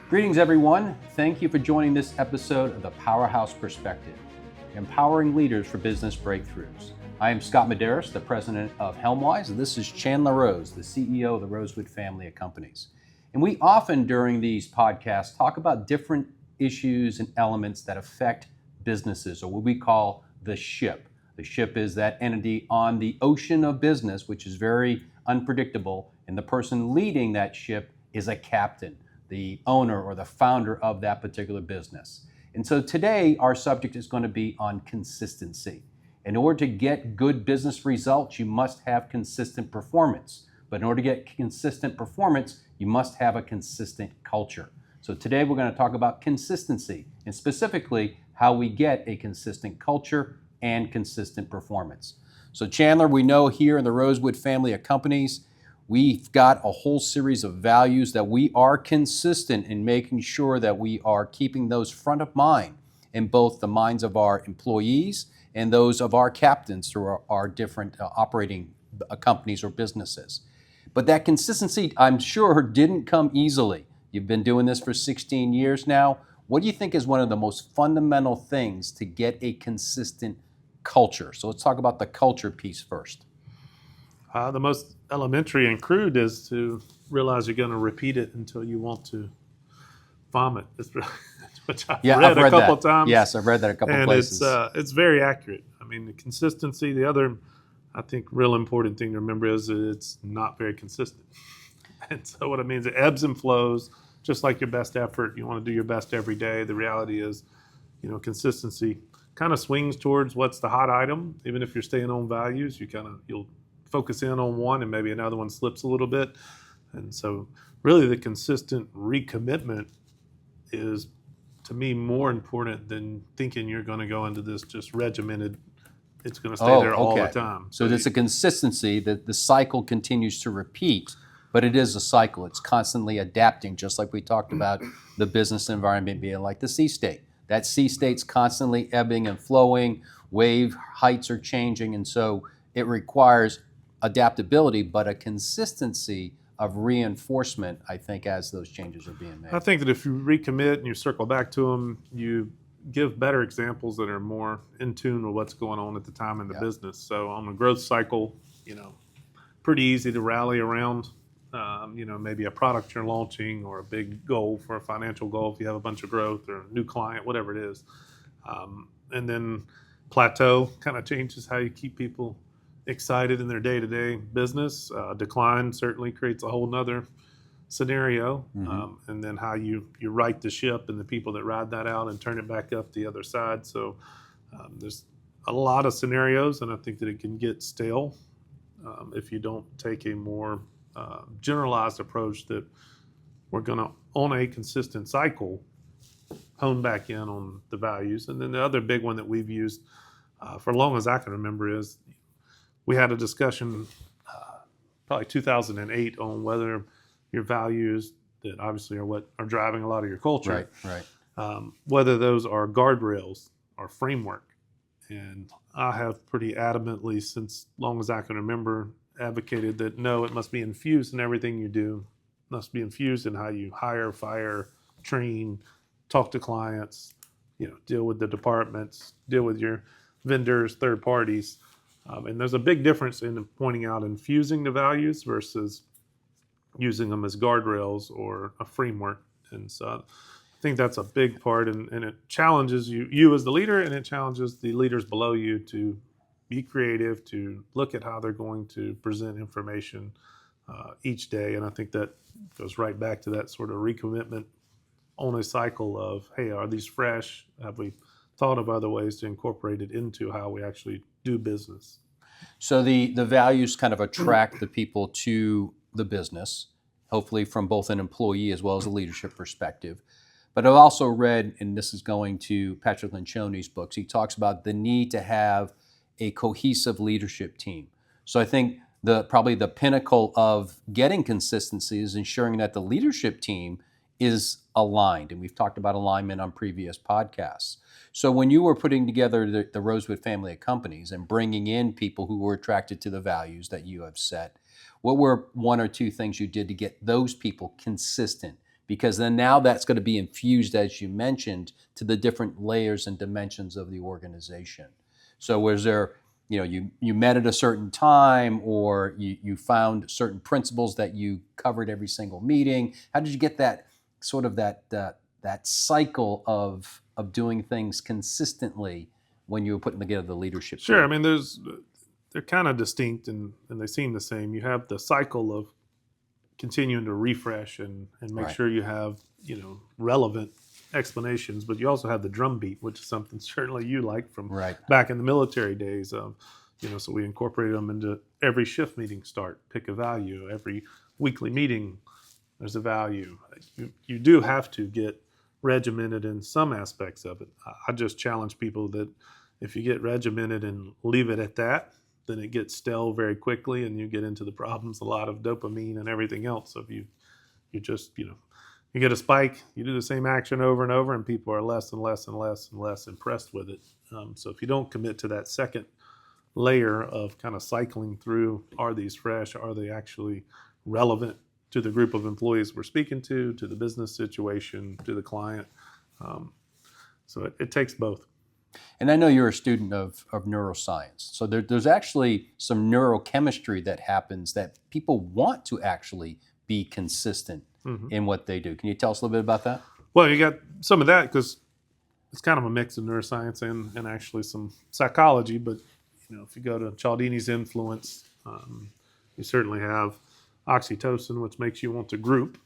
Greetings, everyone. Thank you for joining this episode of the Powerhouse Perspective, empowering leaders for business breakthroughs. I am Scott Medeiros, the president of Helmwise, and this is Chandler Rose, the CEO of the Rosewood family of companies. And we often, during these podcasts, talk about different issues and elements that affect businesses, or what we call the ship. The ship is that entity on the ocean of business, which is very unpredictable, and the person leading that ship is a captain, the owner or the founder of that particular business. And so today our subject is going to be on consistency. In order to get good business results, you must have consistent performance. But in order to get consistent performance, you must have a consistent culture. So today we're going to talk about consistency, and specifically how we get a consistent culture and consistent performance. So Chandler, we know here in the Rosewood family of companies, we've got a whole series of values that we are consistent in making sure that we are keeping those front of mind in both the minds of our employees and those of our captains through our different operating companies or businesses. But that consistency, I'm sure, didn't come easily. You've been doing this for 16 years now. What do you think is one of the most fundamental things to get a consistent culture? So let's talk about the culture piece first. The most elementary and crude is to realize you're going to repeat it until you want to vomit, which I've read a couple of times. Yes, I've read that a couple of places. And it's very accurate. I mean, the consistency, the other, I think, real important thing to remember is that it's not very consistent. And so what it means, it ebbs and flows, just like your best effort. You want to do your best every day. The reality is, consistency kind of swings towards what's the hot item. Even if you're staying on values, you'll focus in on one and maybe another one slips a little bit. And so really the consistent recommitment is, to me, more important than thinking you're going to go into this just regimented, it's going to stay there all the time. So it's a consistency that the cycle continues to repeat, but it is a cycle. It's constantly adapting, just like we talked about the business environment being like the sea state. That sea state's constantly ebbing and flowing, wave heights are changing, and so it requires adaptability, but a consistency of reinforcement, I think, as those changes are being made. I think that if you recommit and you circle back to them, you give better examples that are more in tune with what's going on at the time in the business. So on a growth cycle, pretty easy to rally around, maybe a product you're launching or a big goal for a financial goal if you have a bunch of growth or a new client, whatever it is. And then plateau kind of changes how you keep people excited in their day-to-day business. Decline certainly creates a whole nother scenario. And then how you right the ship and the people that ride that out and turn it back up the other side. So there's a lot of scenarios, and I think that it can get stale if you don't take a more generalized approach that we're going to, on a consistent cycle, hone back in on the values. And then the other big one that we've used for as long as I can remember is, we had a discussion probably 2008 on whether your values, that obviously are what are driving a lot of your culture, whether those are guardrails or framework. And I have pretty adamantly, since long as I can remember, advocated that no, it must be infused in everything you do. It must be infused in how you hire, fire, train, talk to clients, deal with the departments, deal with your vendors, third parties. And there's a big difference in pointing out infusing the values versus using them as guardrails or a framework. And so I think that's a big part, and it challenges you as the leader, and it challenges the leaders below you to be creative, to look at how they're going to present information each day. And I think that goes right back to that sort of recommitment on a cycle of, hey, are these fresh? Have we thought of other ways to incorporate it into how we actually do business? So the values kind of attract the people to the business, hopefully from both an employee as well as a leadership perspective. But I've also read, and this is going to Patrick Lencioni's books, he talks about the need to have a cohesive leadership team. So I think probably the pinnacle of getting consistency is ensuring that the leadership team is aligned. And we've talked about alignment on previous podcasts. So when you were putting together the Rosewood family of companies and bringing in people who were attracted to the values that you have set, what were one or two things you did to get those people consistent, because then now that's going to be infused, as you mentioned, to the different layers and dimensions of the organization. So was there, you met at a certain time, or you found certain principles that you covered every single meeting? How did you get that sort of that cycle of doing things consistently when you were putting together the leadership Sure. team? I mean, they're kind of distinct and they seem the same. You have the cycle of continuing to refresh and make Right. sure you have, relevant explanations, but you also have the drumbeat, which is something certainly you like from Right. back in the military days. So we incorporated them into every shift meeting start, pick a value. Every weekly meeting, there's a value. You do have to get regimented in some aspects of it. I just challenge people that if you get regimented and leave it at that, then it gets stale very quickly and you get into the problems, a lot of dopamine and everything else. So if you just, you get a spike, you do the same action over and over, and people are less and less and less and less impressed with it. So if you don't commit to that second layer of kind of cycling through, are these fresh? Are they actually relevant to the group of employees we're speaking to the business situation, to the client? So it takes both. And I know you're a student of neuroscience. So there's actually some neurochemistry that happens that people want to actually be consistent in what they do. Can you tell us a little bit about that? Well, you got some of that because it's kind of a mix of neuroscience and actually some psychology. But, if you go to Cialdini's influence, you certainly have oxytocin, which makes you want to group.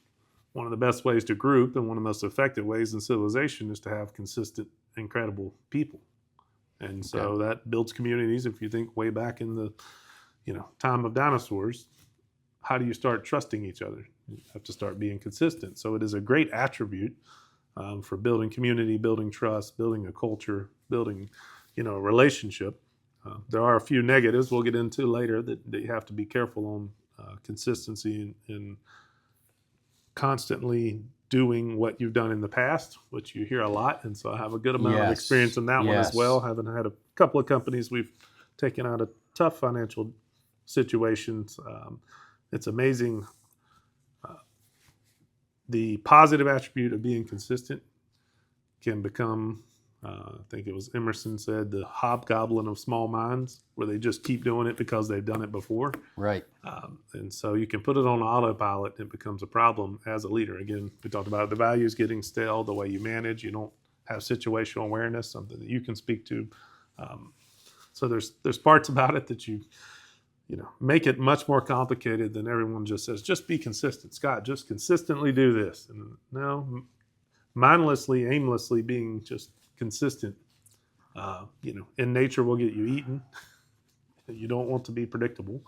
One of the best ways to group and one of the most effective ways in civilization is to have consistent, incredible people. And so that builds communities. If you think way back in the, time of dinosaurs, how do you start trusting each other? You have to start being consistent. So it is a great attribute for building community, building trust, building a culture, building, a relationship. There are a few negatives we'll get into later that you have to be careful on. Consistency and constantly doing what you've done in the past, which you hear a lot. And so I have a good amount of experience in that one as well. Having had a couple of companies we've taken out of tough financial situations. It's amazing the positive attribute of being consistent can become, I think it was Emerson said, the hobgoblin of small minds, where they just keep doing it because they've done it before. Right. And so you can put it on autopilot, and it becomes a problem as a leader. Again, we talked about the values getting stale, the way you manage. You don't have situational awareness, something that you can speak to. So there's parts about it that you make it much more complicated than everyone just says, just be consistent. Scott, just consistently do this. And no, mindlessly, aimlessly being just consistent, in nature will get you eaten. You don't want to be predictable,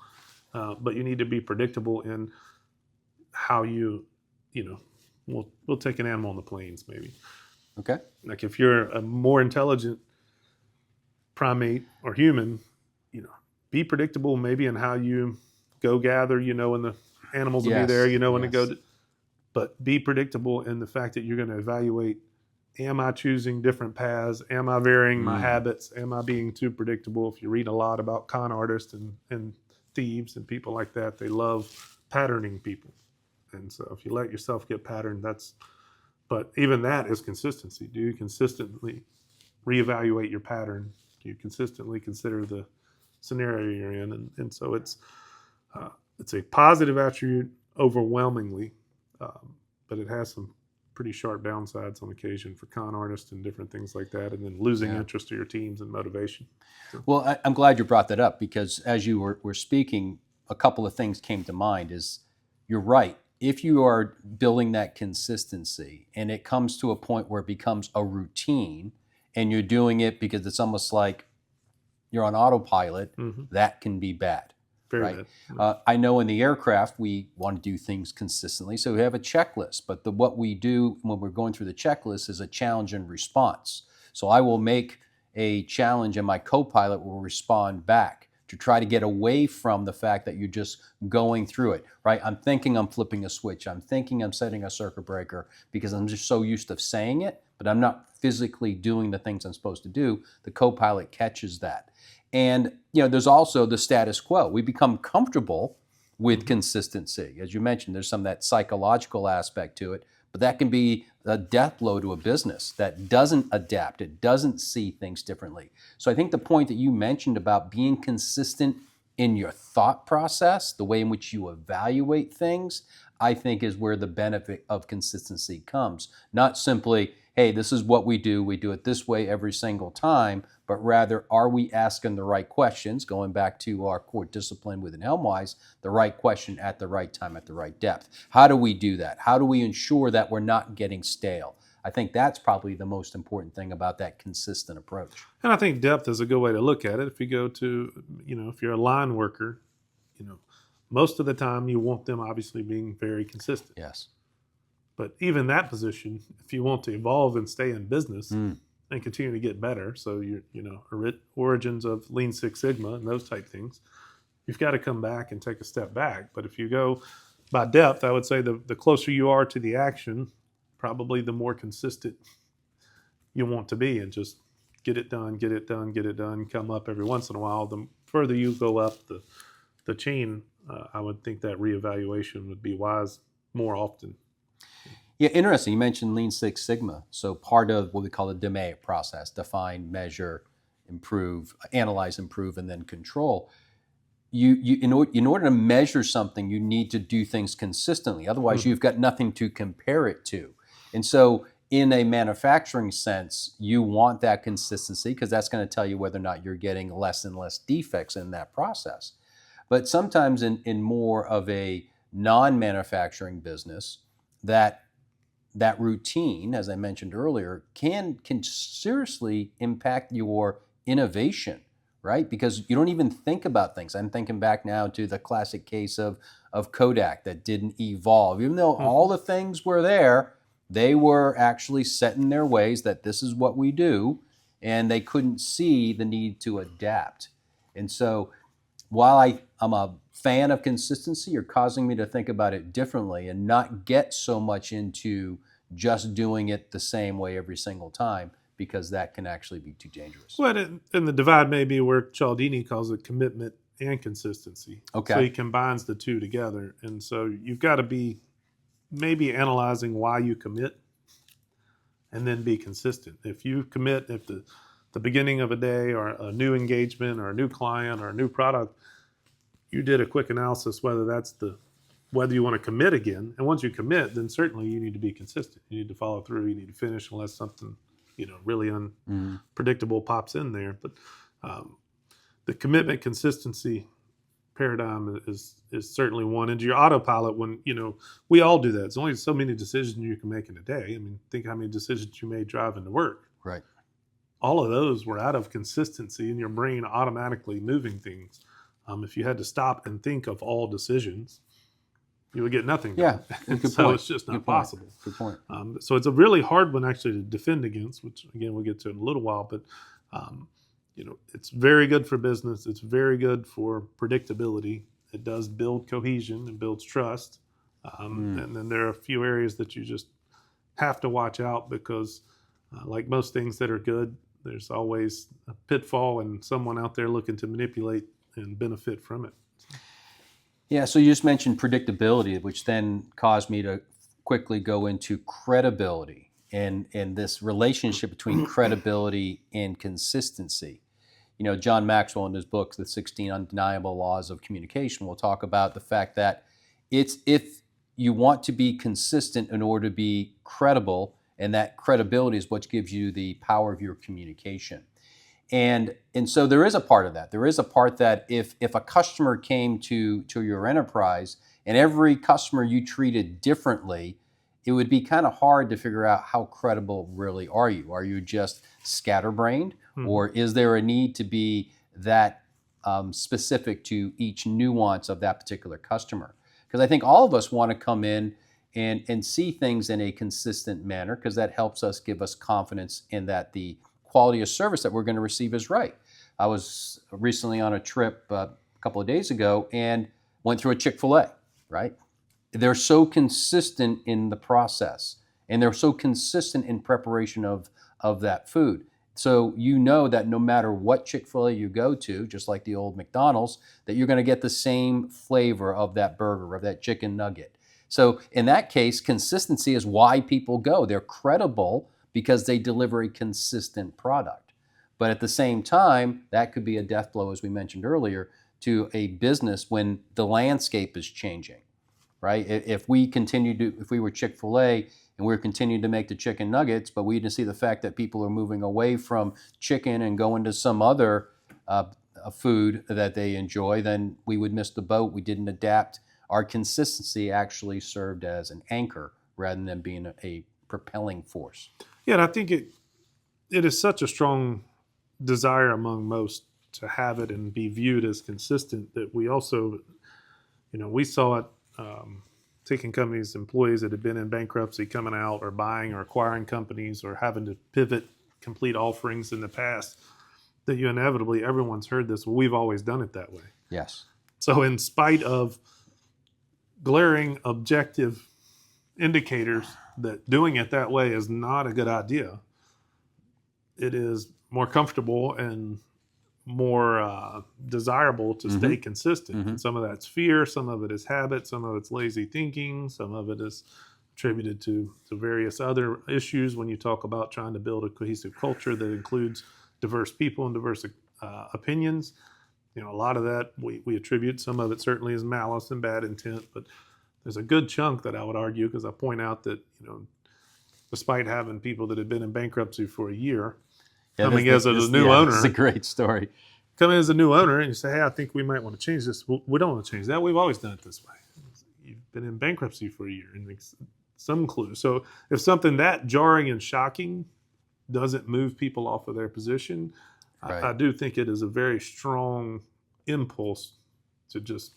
but you need to be predictable in how we'll take an animal on the plains maybe. Okay. Like if you're a more intelligent primate or human, be predictable maybe in how you go gather, and the animals will be there, when to go. But be predictable in the fact that you're going to evaluate, am I choosing different paths? Am I varying my habits? Am I being too predictable? If you read a lot about con artists and thieves and people like that, they love patterning people. And so if you let yourself get patterned, but even that is consistency. Do you consistently reevaluate your pattern? Do you consistently consider the scenario you're in? And so it's a positive attribute overwhelmingly, but it has some pretty sharp downsides on occasion for con artists and different things like that, and then losing interest to your teams and motivation. So. Well, I'm glad you brought that up, because as you were speaking, a couple of things came to mind. Is you're right. If you are building that consistency and it comes to a point where it becomes a routine and you're doing it because it's almost like you're on autopilot, that can be bad. Very bad. I know in the aircraft, we want to do things consistently, so we have a checklist. But what we do when we're going through the checklist is a challenge and response. So I will make a challenge and my co-pilot will respond back to try to get away from the fact that you're just going through it, right? I'm thinking I'm flipping a switch. I'm thinking I'm setting a circuit breaker because I'm just so used to saying it, but I'm not physically doing the things I'm supposed to do. The co-pilot catches that. And there's also the status quo. We become comfortable with consistency. As you mentioned, there's some of that psychological aspect to it, but that can be a death blow to a business that doesn't adapt, it doesn't see things differently. So I think the point that you mentioned about being consistent in your thought process, the way in which you evaluate things, I think is where the benefit of consistency comes. Not simply, hey, this is what we do it this way every single time, but rather, are we asking the right questions, going back to our core discipline within HelmWise, the right question at the right time, at the right depth. How do we do that? How do we ensure that we're not getting stale? I think that's probably the most important thing about that consistent approach. And I think depth is a good way to look at it. If you go to, if you're a line worker, most of the time you want them obviously being very consistent. Yes. But even that position, if you want to evolve and stay in business and continue to get better, so origins of Lean Six Sigma and those type things, you've got to come back and take a step back. But if you go by depth, I would say the closer you are to the action, probably the more consistent you want to be, and just get it done, come up every once in a while. The further you go up the chain, I would think that reevaluation would be wise more often. Yeah, interesting. You mentioned Lean Six Sigma. So part of what we call the DMAIC process: define, measure, improve, analyze, improve, and then control. In order to measure something, you need to do things consistently. Otherwise, you've got nothing to compare it to. And so in a manufacturing sense, you want that consistency because that's going to tell you whether or not you're getting less and less defects in that process. But sometimes in more of a non-manufacturing business, that routine, as I mentioned earlier, can seriously impact your innovation, right? Because you don't even think about things. I'm thinking back now to the classic case of Kodak that didn't evolve. Even though all the things were there, they were actually set in their ways that this is what we do, and they couldn't see the need to adapt. And so while I'm a fan of consistency, you're causing me to think about it differently and not get so much into just doing it the same way every single time, because that can actually be too dangerous. Well, and the divide may be where Cialdini calls it commitment and consistency. Okay. So he combines the two together. And so you've got to be maybe analyzing why you commit and then be consistent. If you commit at the beginning of a day or a new engagement or a new client or a new product, you did a quick analysis whether you want to commit again. And once you commit, then certainly you need to be consistent. You need to follow through. You need to finish unless something really unpredictable pops in there. But the commitment consistency paradigm is certainly one. And your autopilot, when we all do that. There's only so many decisions you can make in a day. I mean, think how many decisions you made driving to work. Right. All of those were out of consistency in your brain automatically moving things. If you had to stop and think of all decisions, you would get nothing done. Yeah, good so point. it's just not Good point. possible. Good point. So it's a really hard one actually to defend against, which again we'll get to in a little while. But it's very good for business. It's very good for predictability. It does build cohesion and builds trust. And then there are a few areas that you just have to watch out because, like most things that are good, there's always a pitfall and someone out there looking to manipulate and benefit from it. Yeah, so you just mentioned predictability, which then caused me to quickly go into credibility and this relationship between credibility and consistency. John Maxwell in his book, The 16 Undeniable Laws of Communication, will talk about the fact that it's if you want to be consistent in order to be credible, and that credibility is what gives you the power of your communication. And so there is a part of that. There is a part that if a customer came to your enterprise and every customer you treated differently, it would be kind of hard to figure out how credible really are you. Are you just scatterbrained, or is there a need to be that specific to each nuance of that particular customer? Because I think all of us want to come in and see things in a consistent manner, because that helps us give us confidence in that the quality of service that we're going to receive is right. I was recently on a trip a couple of days ago and went through a Chick-fil-A, right? They're so consistent in the process, and they're so consistent in preparation of that food. So that no matter what Chick-fil-A you go to, just like the old McDonald's, that you're going to get the same flavor of that burger, of that chicken nugget. So in that case, consistency is why people go. They're credible because they deliver a consistent product. But at the same time, that could be a death blow, as we mentioned earlier, to a business when the landscape is changing, right? If we were Chick-fil-A and we were continuing to make the chicken nuggets, but we didn't see the fact that people are moving away from chicken and going to some other food that they enjoy, then we would miss the boat. We didn't adapt. Our consistency actually served as an anchor rather than being a propelling force. Yeah, and I think it is such a strong desire among most to have it and be viewed as consistent that we also, we saw it taking companies, employees that had been in bankruptcy coming out or buying or acquiring companies or having to pivot complete offerings in the past, that you inevitably, everyone's heard this, well, we've always done it that way. Yes. So in spite of glaring objective indicators that doing it that way is not a good idea, it is more comfortable and more desirable to stay consistent. And some of that's fear, some of it is habit, some of it's lazy thinking, some of it is attributed to various other issues when you talk about trying to build a cohesive culture that includes diverse people and diverse opinions. A lot of that we attribute. Some of it certainly is malice and bad intent, but there's a good chunk that I would argue, because I point out that, despite having people that had been in bankruptcy for a year, coming as a new owner. It's a great story. Coming as a new owner and you say, hey, I think we might want to change this. Well, we don't want to change that. We've always done it this way. You've been in bankruptcy for a year, and some clue. So if something that jarring and shocking doesn't move people off of their position, right, I do think it is a very strong impulse to just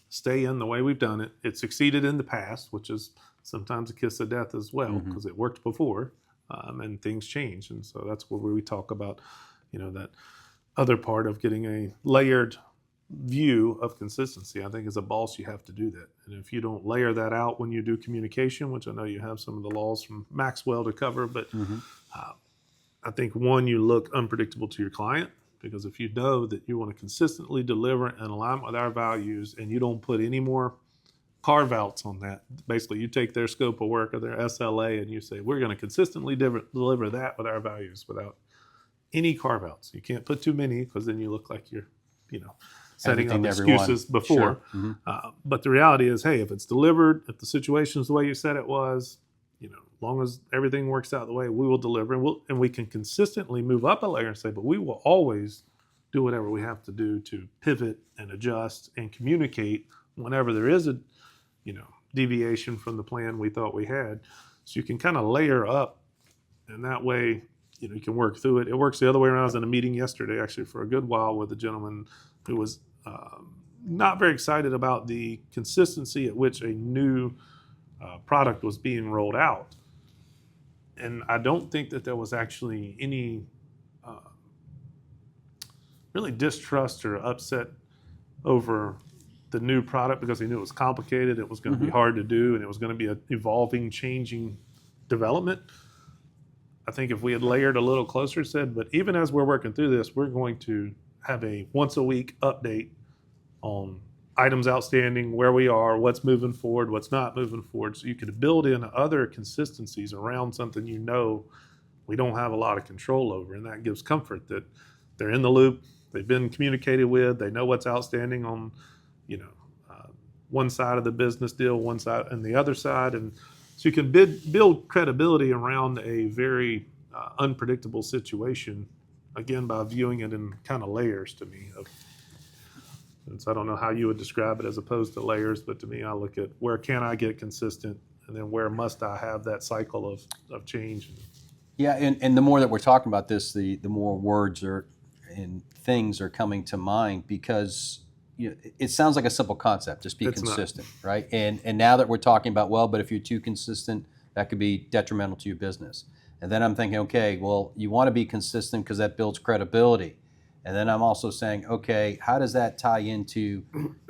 stay in the way we've done it. It succeeded in the past, which is sometimes a kiss of death as well, because it worked before. And things change. And so that's where we talk about, that other part of getting a layered view of consistency. I think as a boss, you have to do that. And if you don't layer that out when you do communication, which I know you have some of the laws from Maxwell to cover, but I think one, you look unpredictable to your client, because if you know that you want to consistently deliver and align with our values and you don't put any more carve-outs on that. Basically, you take their scope of work or their SLA and you say, we're going to consistently deliver that with our values without any carve-outs. You can't put too many, because then you look like you're, setting up excuses before. Sure. But the reality is, hey, if it's delivered, if the situation is the way you said it was, as long as everything works out the way, we will deliver. And we can consistently move up a layer and say, but we will always do whatever we have to do to pivot and adjust and communicate whenever there is a deviation from the plan we thought we had. So you can kind of layer up, and that way, you can work through it. It works the other way around. I was in a meeting yesterday, actually, for a good while with a gentleman who was not very excited about the consistency at which a new product was being rolled out. And I don't think that there was actually any really distrust or upset over the new product, because he knew it was complicated, it was going to be hard to do, and it was going to be an evolving, changing development. I think if we had layered a little closer, said, but even as we're working through this, we're going to have a once a week update on items outstanding, where we are, what's moving forward, what's not moving forward. So you could build in other consistencies around something we don't have a lot of control over, and that gives comfort that they're in the loop, they've been communicated with, they know what's outstanding on one side of the business deal, one side and the other side. And so you can build credibility around a very unpredictable situation, again, by viewing it in kind of layers to me. And so I don't know how you would describe it as opposed to layers, but to me, I look at where can I get consistent, and then where must I have that cycle of change. Yeah, and the more that we're talking about this, the more words and things are coming to mind, because it sounds like a simple concept, just be consistent, right? And now that we're talking about, well, but if you're too consistent, that could be detrimental to your business. And then I'm thinking, okay, well, you want to be consistent because that builds credibility. And then I'm also saying, okay, how does that tie into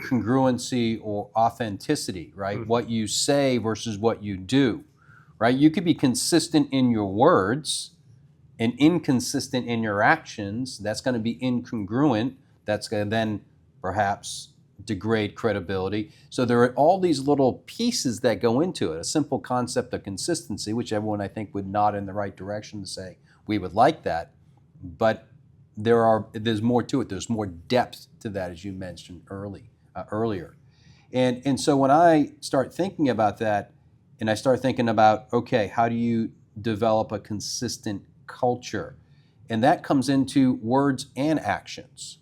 congruency or authenticity, right? What you say versus what you do, right? You could be consistent in your words and inconsistent in your actions. That's going to be incongruent. That's going to then perhaps degrade credibility. So there are all these little pieces that go into it. A simple concept of consistency, which everyone I think would nod in the right direction to say we would like that, but there's more to it. There's more depth to that, as you mentioned earlier. And so when I start thinking about that, and I start thinking about, okay, how do you develop a consistent culture? And that comes into words and actions,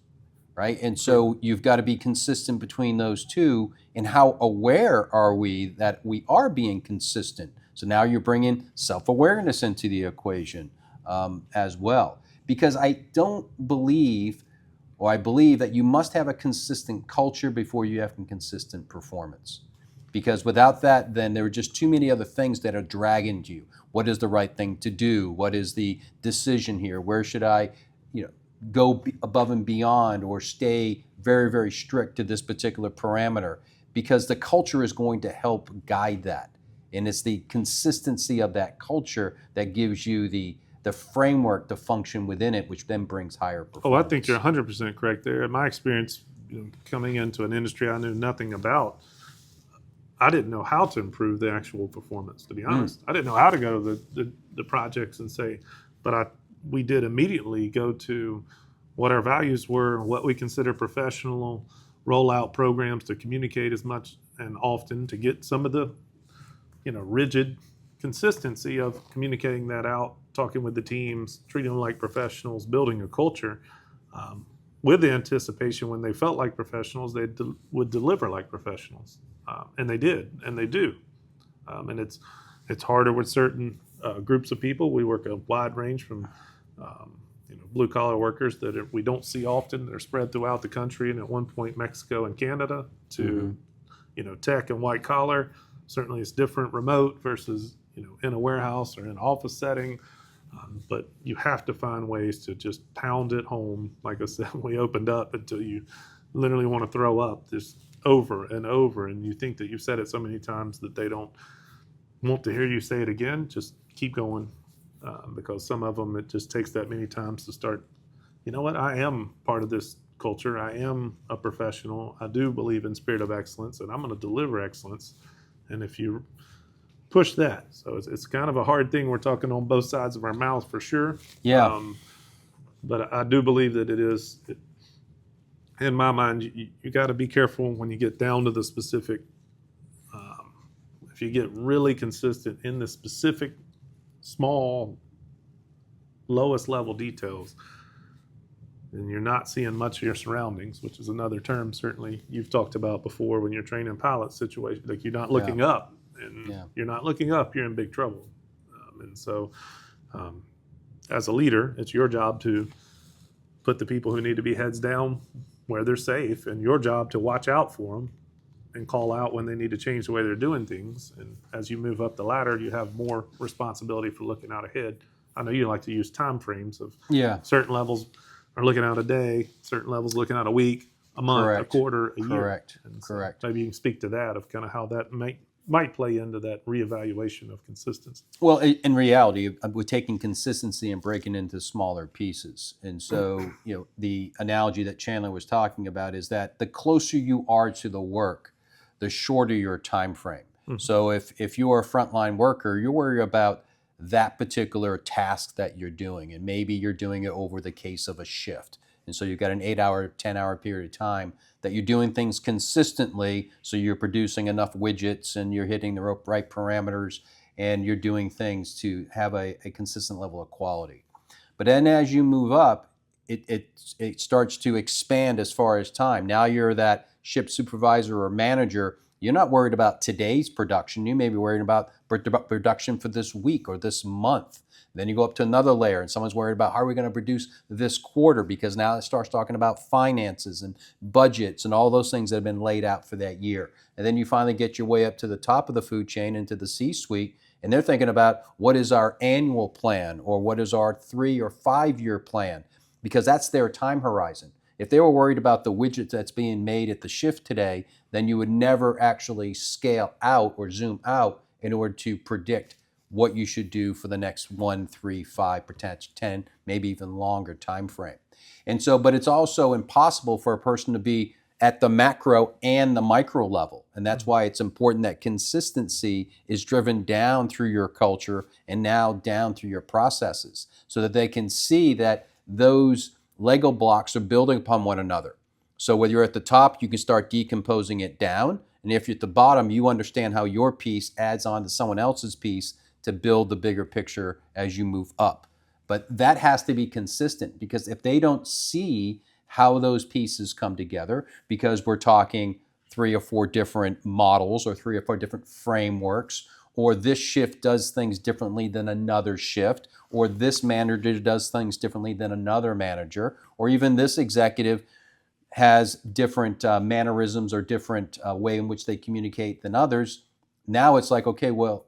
right? And so you've got to be consistent between those two. And how aware are we that we are being consistent? So now you're bringing self-awareness into the equation as well. Because I believe that you must have a consistent culture before you have a consistent performance. Because without that, then there are just too many other things that are dragging you. What is the right thing to do? What is the decision here? Where should I, go above and beyond, or stay very, very strict to this particular parameter? Because the culture is going to help guide that. And it's the consistency of that culture that gives you the framework to function within it, which then brings higher performance. Oh, I think you're 100% correct there. In my experience, coming into an industry I knew nothing about, I didn't know how to improve the actual performance, to be honest. I didn't know how to go to the projects and say, but we did immediately go to what our values were, what we consider professional, roll out programs to communicate as much and often to get some of the rigid consistency of communicating that out, talking with the teams, treating them like professionals, building a culture with the anticipation when they felt like professionals, they would deliver like professionals. And they did, and they do. And it's harder with certain groups of people. We work a wide range from blue collar workers that we don't see often. They're spread throughout the country, and at one point Mexico and Canada, to tech and white collar. Certainly, it's different remote versus in a warehouse or in an office setting. But you have to find ways to just pound it home, like I said, when we opened up, until you literally want to throw up, just over and over. And you think that you've said it so many times that they don't want to hear you say it again. Just keep going, because some of them, it just takes that many times to start, I am part of this culture. I am a professional. I do believe in spirit of excellence, and I'm going to deliver excellence. And if you push that. So it's kind of a hard thing. We're talking on both sides of our mouth for sure. Yeah. But I do believe that it is, in my mind, you got to be careful when you get down to the specific. If you get really consistent in the specific, small, lowest level details, then you're not seeing much of your surroundings, which is another term certainly you've talked about before when you're training pilots situation. Like, you're not looking up. And you're not looking up, you're in big trouble. And so as a leader, it's your job to put the people who need to be heads down where they're safe, and your job to watch out for them and call out when they need to change the way they're doing things. And as you move up the ladder, you have more responsibility for looking out ahead. I know you like to use time frames of certain levels are looking out a day, certain levels looking out a week, a month, a quarter, a year. Correct. Maybe you can speak to that, of kind of how that might play into that reevaluation of consistency. Well, in reality, we're taking consistency and breaking into smaller pieces. And so, the analogy that Chandler was talking about is that the closer you are to the work, the shorter your time frame. Mm-hmm. So if you're a frontline worker, you're worried about that particular task that you're doing, and maybe you're doing it over the case of a shift. And so you've got an 8-hour, 10-hour period of time that you're doing things consistently, so you're producing enough widgets and you're hitting the right parameters, and you're doing things to have a consistent level of quality. But then as you move up, it starts to expand as far as time. Now you're that ship supervisor or manager. You're not worried about today's production. You may be worried about production for this week or this month. Then you go up to another layer, and someone's worried about how are we going to produce this quarter, because now it starts talking about finances and budgets and all those things that have been laid out for that year. And then you finally get your way up to the top of the food chain into the C-suite, and they're thinking about what is our annual plan, or what is our 3 or 5 year plan, because that's their time horizon. If they were worried about the widget that's being made at the shift today, then you would never actually scale out or zoom out in order to predict what you should do for the next 1, 3, 5, potential 10, maybe even longer time frame. And so, but it's also impossible for a person to be at the macro and the micro level. And that's why it's important that consistency is driven down through your culture and now down through your processes so that they can see that those Lego blocks are building upon one another. So whether you're at the top, you can start decomposing it down. And if you're at the bottom, you understand how your piece adds on to someone else's piece to build the bigger picture as you move up. But that has to be consistent, because if they don't see how those pieces come together, because we're talking 3 or 4 different models or 3 or 4 different frameworks, or this shift does things differently than another shift, or this manager does things differently than another manager, or even this executive has different mannerisms or different way in which they communicate than others. Now it's like, okay, well,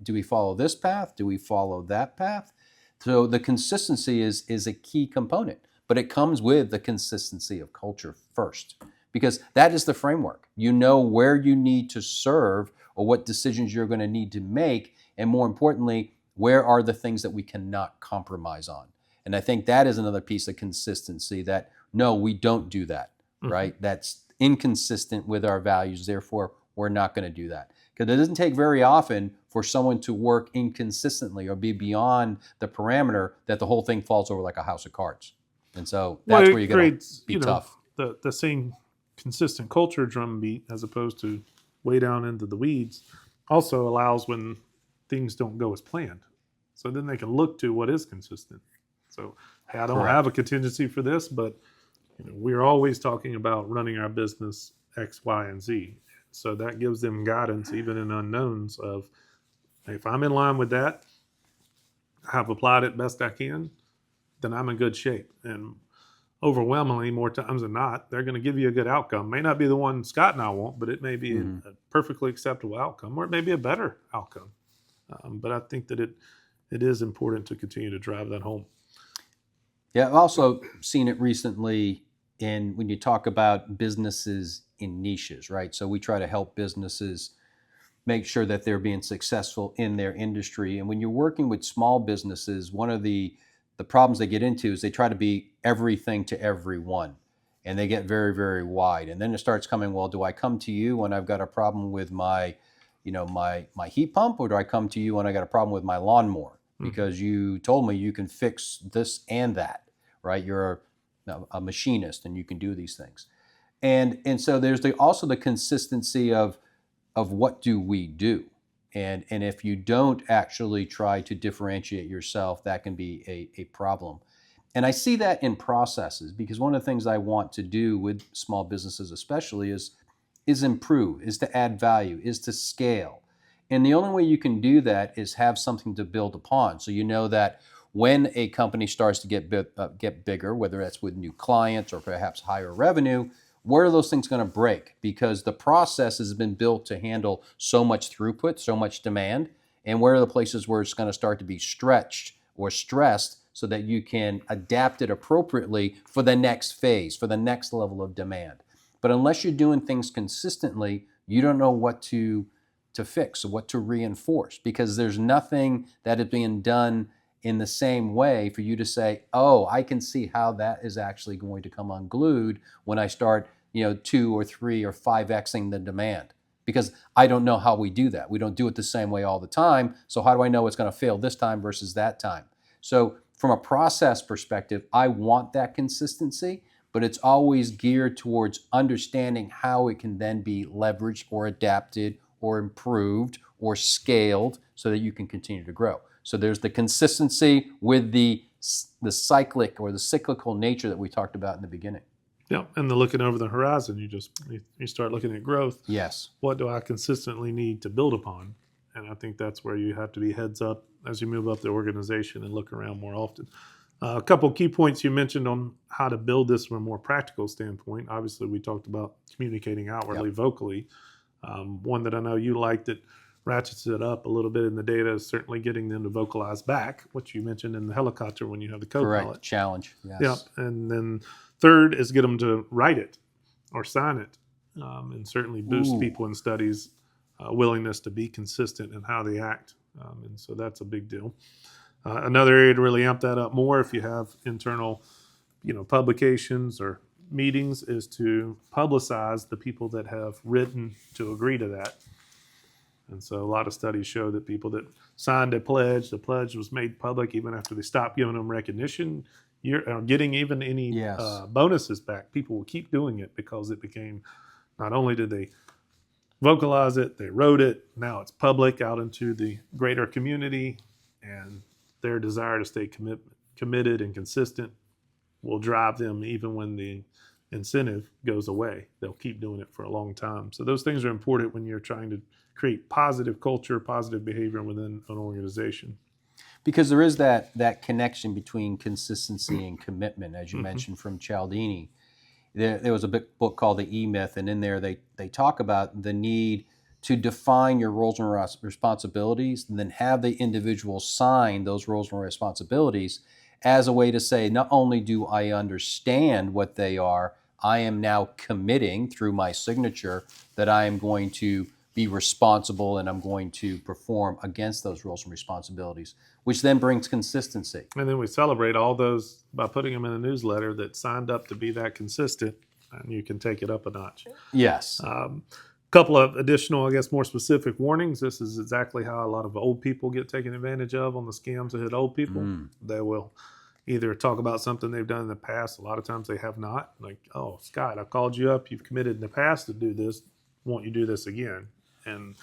do we follow this path? Do we follow that path? So the consistency is a key component, but it comes with the consistency of culture first, because that is the framework. You know where you need to serve or what decisions you're going to need to make, and more importantly, where are the things that we cannot compromise on. And I think that is another piece of consistency, that no, we don't do that, right? That's inconsistent with our values, therefore we're not going to do that. Because it doesn't take very often for someone to work inconsistently or be beyond the parameter that the whole thing falls over like a house of cards. And so that's where you're going to be tough. The same consistent culture drumbeat, as opposed to way down into the weeds, also allows when things don't go as planned. So then they can look to what is consistent. So, hey, I don't have a contingency for this, but we're always talking about running our business X, Y, and Z. So that gives them guidance, even in unknowns, of if I'm in line with that, have applied it best I can, then I'm in good shape. And overwhelmingly, more times than not, they're going to give you a good outcome. May not be the one Scott and I want, but it may be a perfectly acceptable outcome, or it may be a better outcome. But I think that it is important to continue to drive that home. Yeah, I've also seen it recently when you talk about businesses in niches, right? So we try to help businesses make sure that they're being successful in their industry. And when you're working with small businesses, one of the problems they get into is they try to be everything to everyone, and they get very, very wide. And then it starts coming, well, do I come to you when I've got a problem with my heat pump, or do I come to you when I got a problem with my lawnmower? Because you told me you can fix this and that, right? You're a machinist and you can do these things. And so there's also the consistency of what do we do? And if you don't actually try to differentiate yourself, that can be a problem. And I see that in processes, because one of the things I want to do with small businesses especially is improve, is to add value, is to scale. And the only way you can do that is have something to build upon. So you know that when a company starts to get bigger, whether that's with new clients or perhaps higher revenue, where are those things going to break? Because the process has been built to handle so much throughput, so much demand. And where are the places where it's going to start to be stretched or stressed so that you can adapt it appropriately for the next phase, for the next level of demand? But unless you're doing things consistently, you don't know what to fix, what to reinforce, because there's nothing that is being done in the same way for you to say, oh, I can see how that is actually going to come unglued when I start 2 or 3 or 5xing the demand, because I don't know how we do that. We don't do it the same way all the time. So how do I know it's going to fail this time versus that time? So from a process perspective, I want that consistency, but it's always geared towards understanding how it can then be leveraged or adapted or improved or scaled so that you can continue to grow. So there's the consistency with the cyclic or the cyclical nature that we talked about in the beginning. Yeah, and the looking over the horizon, you start looking at growth. Yes. What do I consistently need to build upon? And I think that's where you have to be heads up as you move up the organization and look around more often. A couple key points you mentioned on how to build this from a more practical standpoint. Obviously, we talked about communicating outwardly, vocally. One that I know you like that ratchets it up a little bit in the data is certainly getting them to vocalize back, what you mentioned in the helicopter when you have the co-pilot. Correct. Challenge. Yes. Yeah. And then third is get them to write it or sign it, and certainly boost people in studies' willingness to be consistent in how they act. And so that's a big deal. Another area to really amp that up more, if you have internal, publications or meetings is to publicize the people that have written to agree to that. And so a lot of studies show that people that signed a pledge, the pledge was made public even after they stopped giving them recognition, you're getting even any Yes. bonuses back. People will keep doing it because it became, not only did they vocalize it, they wrote it, now it's public out into the greater community, and their desire to stay committed and consistent will drive them even when the incentive goes away. They'll keep doing it for a long time. So those things are important when you're trying to create positive culture, positive behavior within an organization. Because there is that connection between consistency and commitment, as you mentioned from Cialdini. There was a book called The E-Myth, and in there they talk about the need to define your roles and responsibilities and then have the individual sign those roles and responsibilities as a way to say, not only do I understand what they are, I am now committing through my signature that I am going to be responsible and I'm going to perform against those roles and responsibilities, which then brings consistency. And then we celebrate all those by putting them in a newsletter that signed up to be that consistent, and you can take it up a notch. Yes. Couple of additional, I guess, more specific warnings. This is exactly how a lot of old people get taken advantage of on the scams that hit old people. They will either talk about something they've done in the past. A lot of times they have not. Like, oh, Scott, I called you up. You've committed in the past to do this. Won't you do this again? And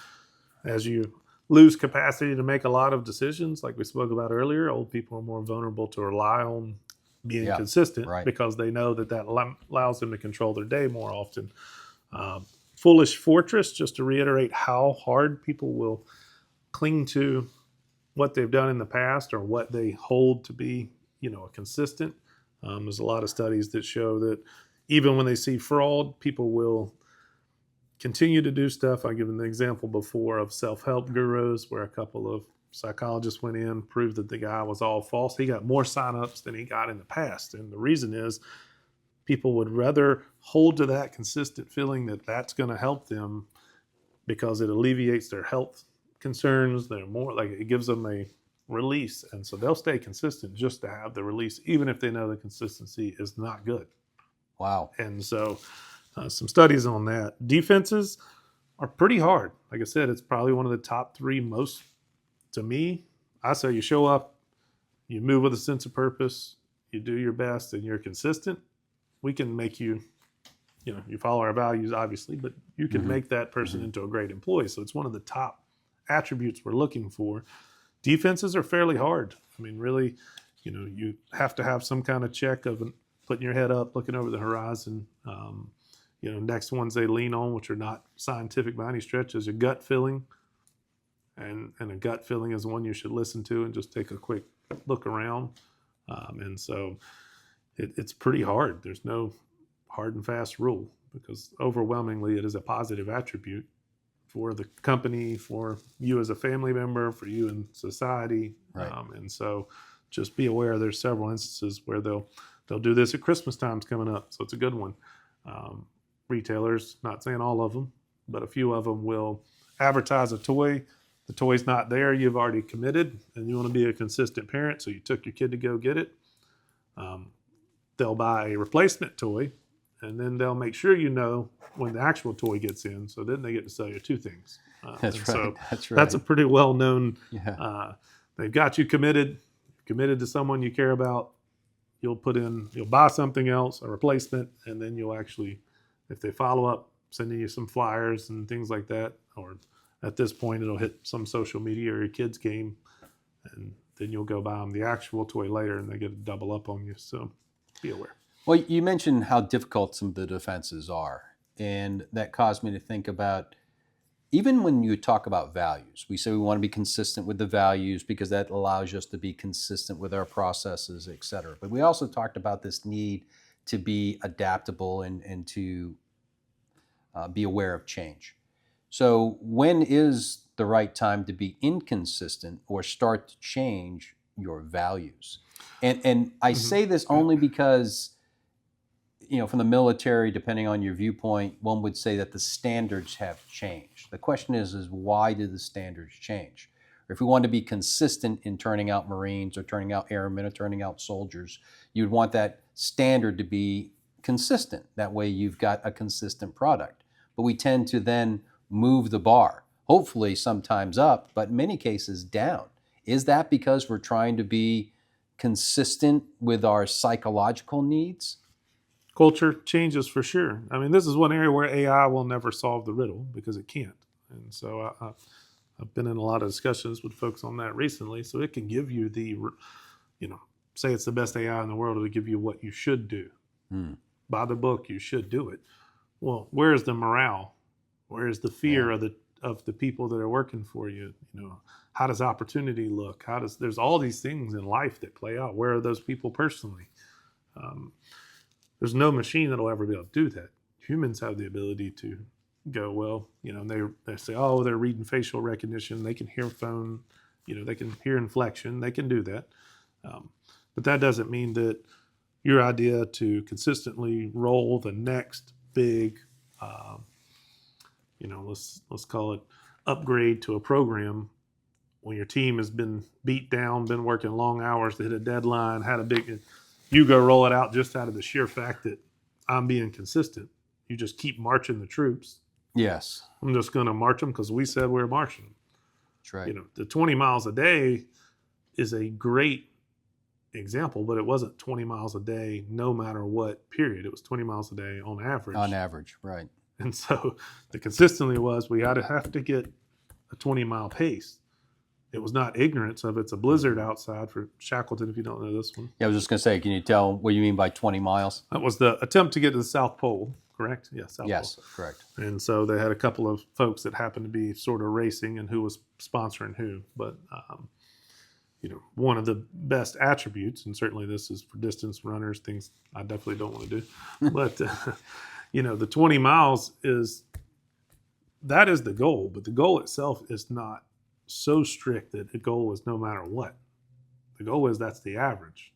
as you lose capacity to make a lot of decisions, like we spoke about earlier, old people are more vulnerable to rely on being consistent because they know that allows them to control their day more often. Foolish fortress, just to reiterate how hard people will cling to what they've done in the past or what they hold to be, consistent. There's a lot of studies that show that even when they see fraud, people will continue to do stuff. I given the example before of self-help gurus where a couple of psychologists went in, proved that the guy was all false. He got more signups than he got in the past. And the reason is people would rather hold to that consistent feeling that that's going to help them because it alleviates their health concerns. They're more like, it gives them a release. And so they'll stay consistent just to have the release, even if they know the consistency is not good. Wow. And so some studies on that. Defenses are pretty hard. Like I said, it's probably one of the top three most, to me. I say you show up, you move with a sense of purpose, you do your best, and you're consistent. We can make you, you follow our values, obviously, but you can make that person into a great employee. So it's one of the top attributes we're looking for. Defenses are fairly hard. I mean, really, you have to have some kind of check of putting your head up, looking over the horizon. Next ones they lean on, which are not scientific by any stretch, is a gut feeling. And a gut feeling is one you should listen to and just take a quick look around. And so it's pretty hard. There's no hard and fast rule because overwhelmingly it is a positive attribute for the company, for you as a family member, for you in society. Right. And so just be aware there's several instances where they'll do this at Christmas time's coming up. So it's a good one. Retailers, not saying all of them, but a few of them will advertise a toy. The toy's not there. You've already committed and you want to be a consistent parent. So you took your kid to go get it. They'll buy a replacement toy and then they'll make sure when the actual toy gets in. So then they get to sell you two things. That's right. So That's right. that's a pretty well-known, Yeah. They've got you committed to someone you care about. You'll buy something else, a replacement, and then you'll actually, if they follow up, sending you some flyers and things like that, or at this point, it'll hit some social media or your kid's game, and then you'll go buy them the actual toy later, and they get to double up on you. So be aware. Well, you mentioned how difficult some of the defenses are, and that caused me to think about, even when you talk about values, we say we want to be consistent with the values because that allows us to be consistent with our processes, et cetera. But we also talked about this need to be adaptable and to be aware of change. So when is the right time to be inconsistent or start to change your values? And I say this only because, from the military, depending on your viewpoint, one would say that the standards have changed. The question is why did the standards change? Or if we want to be consistent in turning out Marines or turning out airmen or turning out soldiers, you'd want that standard to be consistent. That way you've got a consistent product. But we tend to then move the bar, hopefully sometimes up, but in many cases down. Is that because we're trying to be consistent with our psychological needs? Culture changes for sure. I mean, this is one area where AI will never solve the riddle because it can't. And so I've been in a lot of discussions with folks on that recently. So it can give you say it's the best AI in the world, it'll give you what you should do. By the book, you should do it. Well, where's the morale? Where's the fear of the people that are working for you? How does opportunity look? There's all these things in life that play out. Where are those people personally? There's no machine that'll ever be able to do that. Humans have the ability to go, well, they say, oh, they're reading facial recognition. They can hear phone, they can hear inflection. They can do that. But that doesn't mean that your idea to consistently roll the next big, let's call it upgrade to a program when your team has been beat down, been working long hours to hit a deadline, you go roll it out just out of the sheer fact that I'm being consistent. You just keep marching the troops. Yes. I'm just going to march them because we said we're marching them. That's right. The 20 miles a day is a great example, but it wasn't 20 miles a day no matter what period. It was 20 miles a day on average. On average, right. And so the consistently was we have to get a 20-mile pace. It was not ignorance of it's a blizzard outside for Shackleton, if you don't know this one. Yeah, I was just going to say, can you tell what you mean by 20 miles? That was the attempt to get to the South Pole, correct? Yes, South Yes, Pole. correct. And so they had a couple of folks that happened to be sort of racing and who was sponsoring who. But, one of the best attributes, and certainly this is for distance runners, things I definitely don't want to do. But, the 20 miles that is the goal. But the goal itself is not so strict that the goal is no matter what. The goal is that's the average.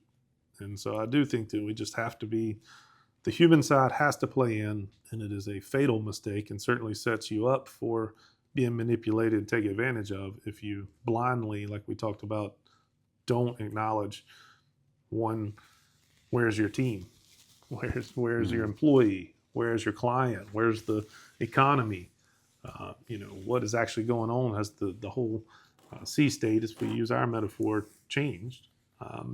And so I do think that we just have to the human side has to play in, and it is a fatal mistake and certainly sets you up for being manipulated and taken advantage of if you blindly, like we talked about, don't acknowledge where's your team? Where's your employee? Where's your client? Where's the economy? What is actually going on? Has the whole sea state, as we use our metaphor, changed?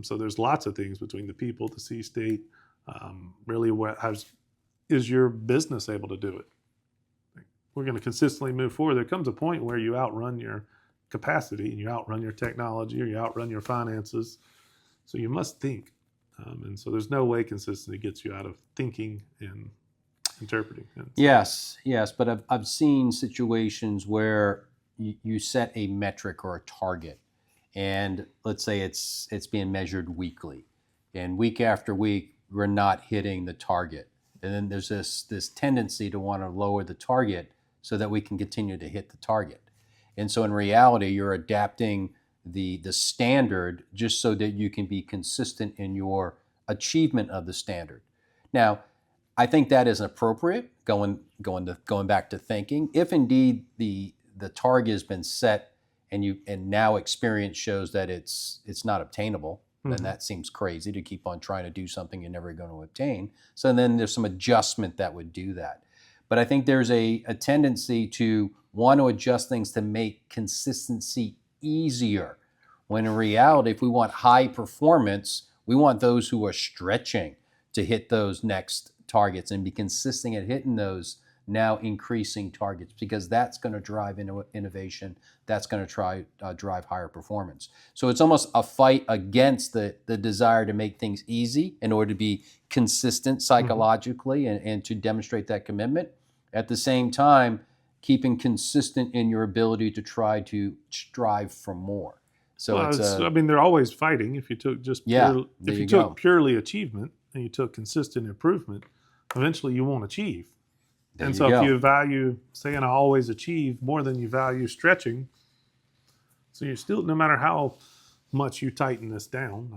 So there's lots of things between the people, the sea state. Really, is your business able to do it? We're going to consistently move forward. There comes a point where you outrun your capacity and you outrun your technology or you outrun your finances. So you must think. And so there's no way consistency gets you out of thinking and interpreting. Yes. But I've seen situations where you set a metric or a target, and let's say it's being measured weekly, and week after week we're not hitting the target, and then there's this tendency to want to lower the target so that we can continue to hit the target. And so in reality, you're adapting the standard just so that you can be consistent in your achievement of the standard. Now, I think that is appropriate, going back to thinking. If indeed the target has been set and now experience shows that it's not obtainable, then that seems crazy to keep on trying to do something you're never going to obtain. So then there's some adjustment that would do that. But I think there's a tendency to want to adjust things to make consistency easier. When in reality, if we want high performance, we want those who are stretching to hit those next targets and be consistent at hitting those now increasing targets, because that's going to drive innovation. That's going to drive higher performance. So it's almost a fight against the desire to make things easy in order to be consistent psychologically and to demonstrate that commitment. At the same time, keeping consistent in your ability to try to strive for more. So they're always fighting. If you took purely achievement and you took consistent improvement, eventually you won't achieve. If you value saying I always achieve more than you value stretching, so you're still, no matter how much you tighten this down,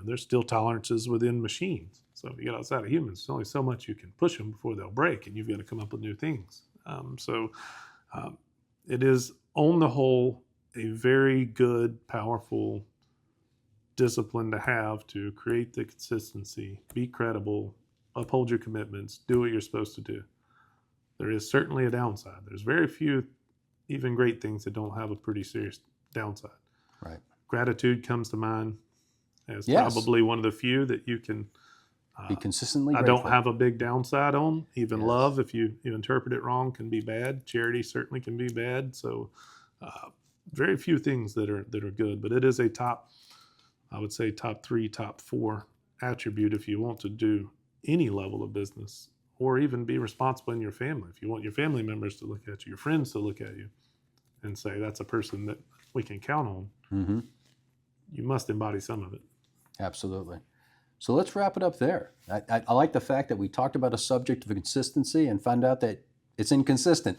there's still tolerances within machines. So if you get outside of humans, there's only so much you can push them before they'll break, and you've got to come up with new things. It is, on the whole, a very good, powerful discipline to have to create the consistency, be credible, uphold your commitments, do what you're supposed to do. There is certainly a downside. There's very few even great things that don't have a pretty serious downside. Right. Gratitude comes to mind as Yes. probably one of the few that you can Be consistently I grateful. don't have a big downside on. Even Yes. love, if you interpret it wrong, can be bad. Charity certainly can be bad. So very few things that are good, but it is a top, I would say top 3, top 4 attribute if you want to do any level of business or even be responsible in your family. If you want your family members to look at you, your friends to look at you and say, that's a person that we can count on, Mm-hmm. you must embody some of it. Absolutely. So let's wrap it up there. I like the fact that we talked about a subject of consistency and found out that it's inconsistent,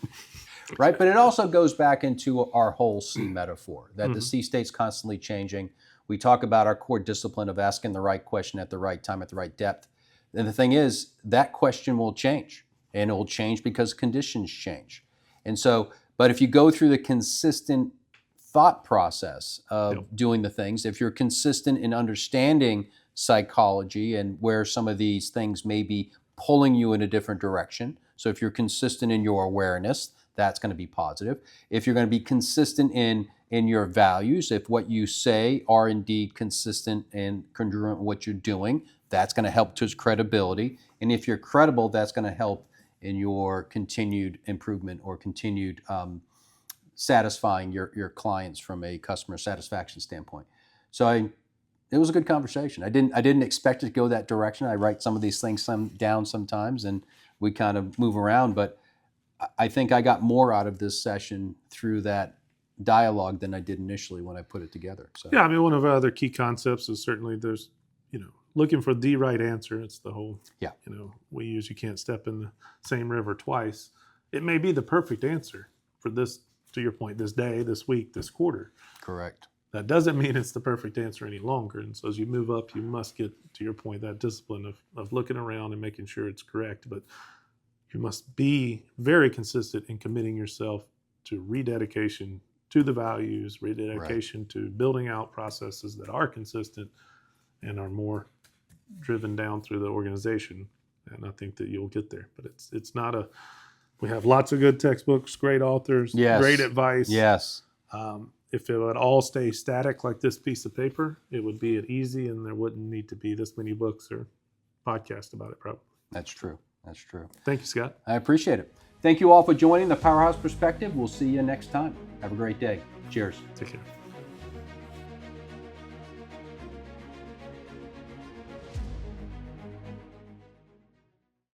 right? But it also goes back into our whole C metaphor, that the C state's constantly changing. We talk about our core discipline of asking the right question at the right time, at the right depth. And the thing is, that question will change, and it will change because conditions change. And so, but if you go through the consistent thought process of doing the things, if you're consistent in understanding psychology and where some of these things may be pulling you in a different direction. So if you're consistent in your awareness, that's going to be positive. If you're going to be consistent in your values, if what you say are indeed consistent and congruent with what you're doing, that's going to help to credibility. And if you're credible, that's going to help in your continued improvement or continued satisfying your clients from a customer satisfaction standpoint. So it was a good conversation. I didn't expect it to go that direction. I write some of these things down sometimes, and we kind of move around. But I think I got more out of this session through that dialogue than I did initially when I put it together. So Yeah, I mean, one of our other key concepts is certainly there's, looking for the right answer. It's the whole, we use you can't step in the same river twice. It may be the perfect answer for this, to your point, this day, this week, this quarter. correct. That doesn't mean it's the perfect answer any longer. And so as you move up, you must get, to your point, that discipline of looking around and making sure it's correct. But you must be very consistent in committing yourself to rededication to the values, rededication to building out processes that are consistent and are more driven down through the organization. And I think that you'll get there. But it's not we have lots of good textbooks, great authors, great advice. Yes. If it would all stay static like this piece of paper, it would be easy and there wouldn't need to be this many books or podcasts about it probably. That's true. That's true. Thank you, Scott. I appreciate it. Thank you all for joining the Powerhouse Perspective. We'll see you next time. Have a great day. Cheers. Take care.